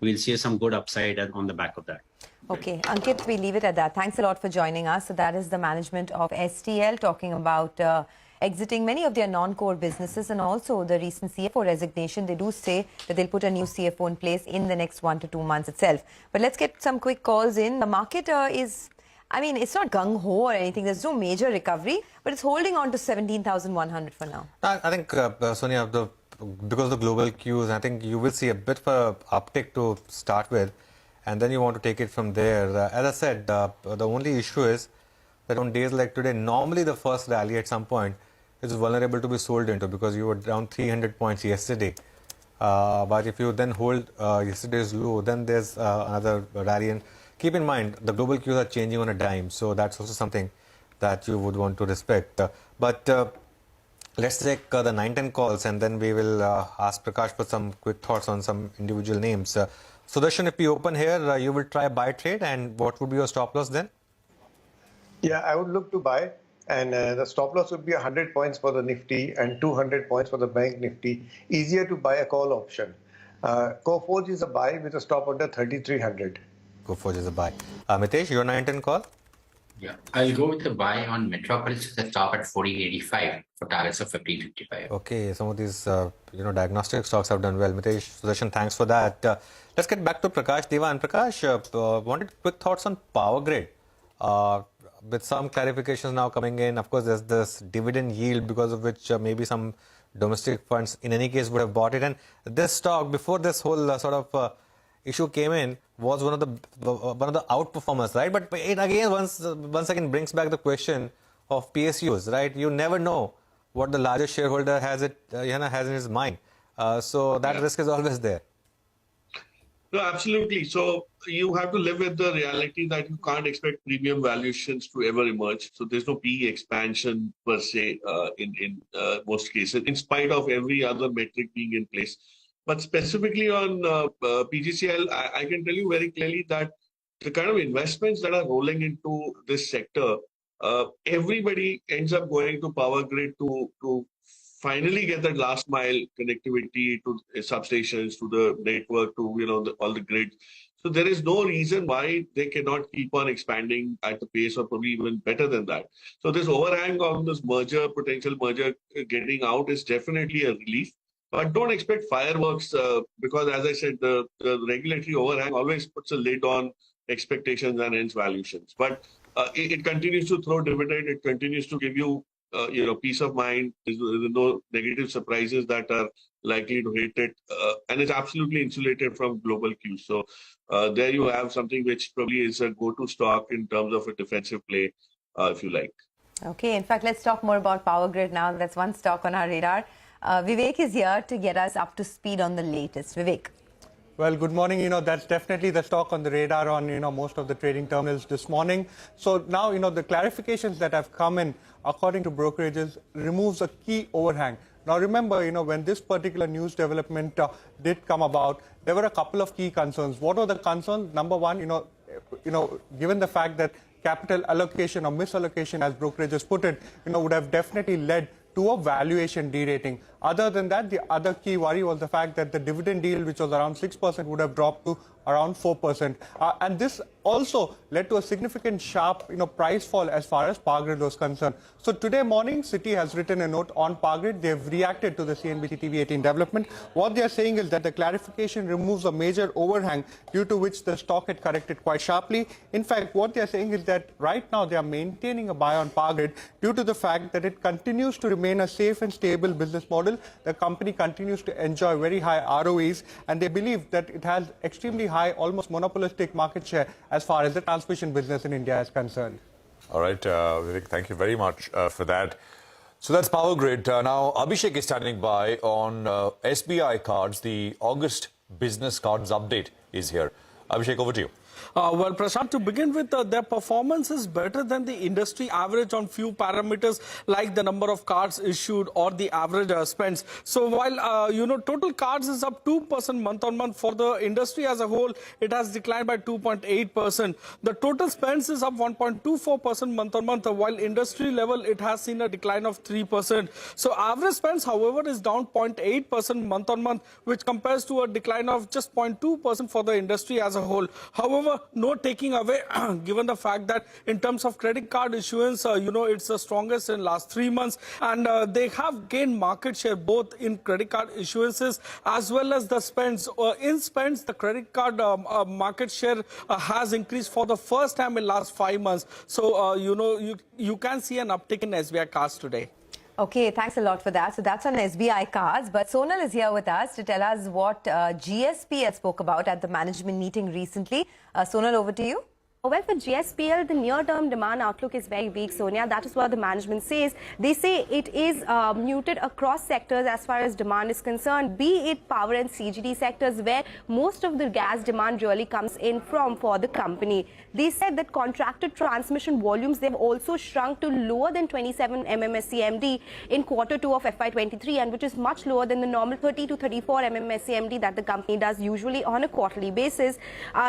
we'll see some good upside on the back of that. Okay, Ankit, we leave it at that. Thanks a lot for joining us. So that is the management of STL talking about exiting many of their non-core businesses and also the recent CFO resignation. They do say that they'll put a new CFO in place in the next 1 to 2 months itself. But let's get some quick calls in. The market it's not gung-ho or anything. There's no major recovery, but it's holding on to 17,100 for now. I think, Sonia, because of the global cues, I think you will see a bit of an uptick to start with, and then you want to take it from there. As I said, the only issue is that on days like today, normally the first rally at some point is vulnerable to be sold into because you were down 300 points yesterday. But if you then hold yesterday's low, then there's another rally. And keep in mind, the global cues are changing on a dime, so that's also something that you would want to respect. Let's take the 9-10 calls, and then we will ask Prakash for some quick thoughts on some individual names. Sudarshan, if we open here, you will try a buy trade, and what would be your stop loss then? Yeah, I would look to buy, and the stop loss would be 100 points for the Nifty and 200 points for the Bank Nifty. Easier to buy a call option. Coforge is a buy with a stop under 3,300. Coforge is a buy. Mitesh, your 9-10 call? Yeah, I'll go with the buy on Metropolis with a stop at 14.85 for targets of 15.55. Okay, some of these diagnostic stocks have done well. Mitesh, Sudarshan, thanks for that. Let's get back to Prakash. Deva and Prakash, wanted quick thoughts on Power Grid. With some clarifications now coming in, of course, there's this dividend yield because of which maybe some domestic funds in any case would have bought it. And this stock, before this whole issue came in, was one of the outperformers, right? But it again once again brings back the question of PSUs, right? You never know what the largest shareholder has in his mind, so that risk is always there. No, absolutely. So you have to live with the reality that you can't expect premium valuations to ever emerge. So there's no PE expansion per se in most cases, in spite of every other metric being in place. But specifically on PGCL, I can tell you very clearly that the kind of investments that are rolling into this sector, everybody ends up going to Power Grid to finally get that last mile connectivity to substations, to the network, to all the grids. So there is no reason why they cannot keep on expanding at the pace or probably even better than that. So this overhang on this potential merger getting out is definitely a relief. But don't expect fireworks because, as I said, the regulatory overhang always puts a lid on expectations and hence valuations. But it continues to throw dividend. It continues to give you peace of mind. There's no negative surprises that are likely to hit it. And it's absolutely insulated from global cues. So there you have something which probably is a go-to stock in terms of a defensive play, if you like. Okay, in fact, let's talk more about Power Grid now. That's one stock on our radar. Vivek is here to get us up to speed on the latest. Vivek. Well, good morning. That's definitely the stock on the radar on, most of the trading terminals this morning. So now, the clarifications that have come in, according to brokerages, removes a key overhang. Now, remember, when this particular news development did come about, there were a couple of key concerns. What were the concerns? Number one, given the fact that capital allocation or misallocation, as brokerages put it, would have definitely led to a valuation derating. Other than that, the other key worry was the fact that the dividend yield, which was around 6%, would have dropped to around 4%. And this also led to a significant sharp price fall as far as Power Grid was concerned. So today morning, Citi has written a note on Power Grid. They've reacted to the CNBC-TV18 development. What they're saying is that the clarification removes a major overhang due to which the stock had corrected quite sharply. In fact, what they're saying is that right now they are maintaining a buy on Power Grid due to the fact that it continues to remain a safe and stable business model. The company continues to enjoy very high ROEs, and they believe that it has extremely high, almost monopolistic market share as far as the transmission business in India is concerned. All right, Vivek, thank you very much for that. So that's Power Grid. Now, Abhishek is standing by on SBI cards. The August business cards update is here. Abhishek, over to you. Well, Prashant, to begin with, their performance is better than the industry average on few parameters like the number of cards issued or the average spends. So while, total cards is up 2% month on month, for the industry as a whole, it has declined by 2.8%. The total spends is up 1.24% month on month, while industry level, it has seen a decline of 3%. So average spends, however, is down 0.8% month on month, which compares to a decline of just 0.2% for the industry as a whole. However, no taking away, given the fact that in terms of credit card issuance, it's the strongest in last 3 months, and they have gained market share both in credit card issuances as well as the spends. In spends, the credit card market share has increased for the first time in last 5 months. So, you can see an uptick in SBI cards today. Okay, thanks a lot for that. So that's on SBI cards. But Sonal is here with us to tell us what GSPL spoke about at the management meeting recently. Sonal, over to you. Well, for GSPL, the near-term demand outlook is very weak, Sonia. That is what the management says. They say it is muted across sectors as far as demand is concerned, be it power and CGD sectors, where most of the gas demand really comes in from for the company. They said that contracted transmission volumes, they've also shrunk to lower than 27 MMSCMD in Q2 of FY23, and which is much lower than the normal 30 to 34 MMSCMD that the company does usually on a quarterly basis.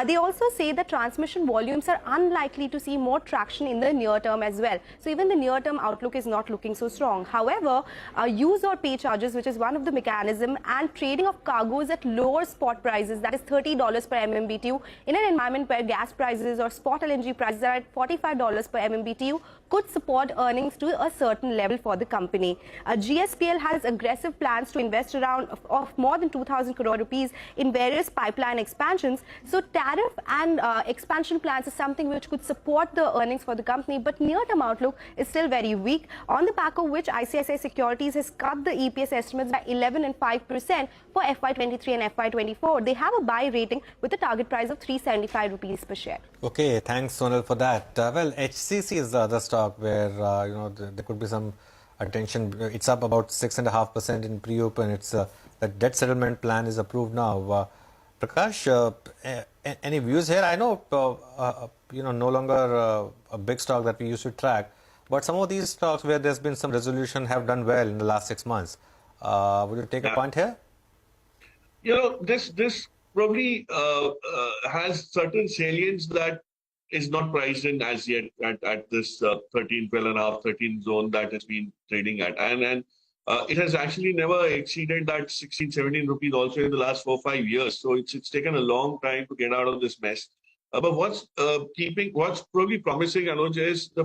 They also say that transmission volumes are unlikely to see more traction in the near term as well. So even the near term outlook is not looking so strong. However, use or pay charges, which is one of the mechanism, and trading of cargoes at lower spot prices, that is $30 per MMBTU, in an environment where gas prices or spot LNG prices are at $45 per MMBTU, could support earnings to a certain level for the company. GSPL has aggressive plans to invest around of more than 2,000 crore rupees in various pipeline expansions. So tariff and expansion plans is something which could support the earnings for the company, but near-term outlook is still very weak, on the back of which ICICI Securities has cut the EPS estimates by 11 and 5% for FY23 and FY24. They have a buy rating with a target price of 375 rupees per share. Okay, thanks Sonal for that. Well, HCC is the other stock where there could be some attention. It's up about 6.5% in pre-open. It's the debt settlement plan is approved now. Prakash, any views here? I know no longer a big stock that we used to track, but some of these stocks where there's been some resolution have done well in the last 6 months. Would you take a point here? This probably has certain salience that is not priced in as yet at this 13, 12.5, 13 zone that has been trading at. And it has actually never exceeded that 16, 17 rupees also in the last 4 or 5 years. So it's taken a long time to get out of this mess. But what's probably promising, Anuj, is the